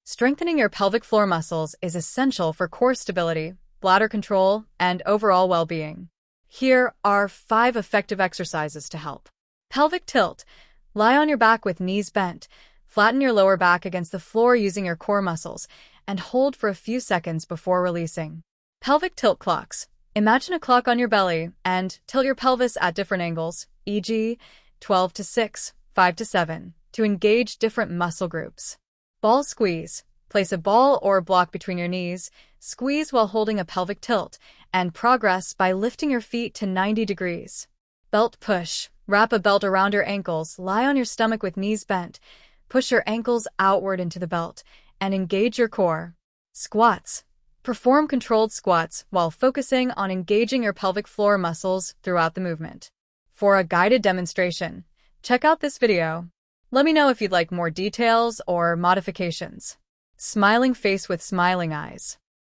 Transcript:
Strengthening your pelvic floor muscles is essential for core stability, bladder control, and overall well-being. Here are 5 effective exercises to help. Pelvic tilt. Lie on your back with knees bent. Flatten your lower back against the floor using your core muscles, and hold for a few seconds before releasing. Pelvic tilt clocks. Imagine a clock on your belly and tilt your pelvis at different angles, e.g., 12 to 6, 5 to 7, to engage different muscle groups. Ball squeeze. Place a ball or block between your knees, squeeze while holding a pelvic tilt, and progress by lifting your feet to 90 degrees. Belt push. Wrap a belt around your ankles, lie on your stomach with knees bent, push your ankles outward into the belt, and engage your core. Squats. Perform controlled squats while focusing on engaging your pelvic floor muscles throughout the movement. For a guided demonstration, check out this video. Let me know if you'd like more details or modifications. Smiling face with smiling eyes.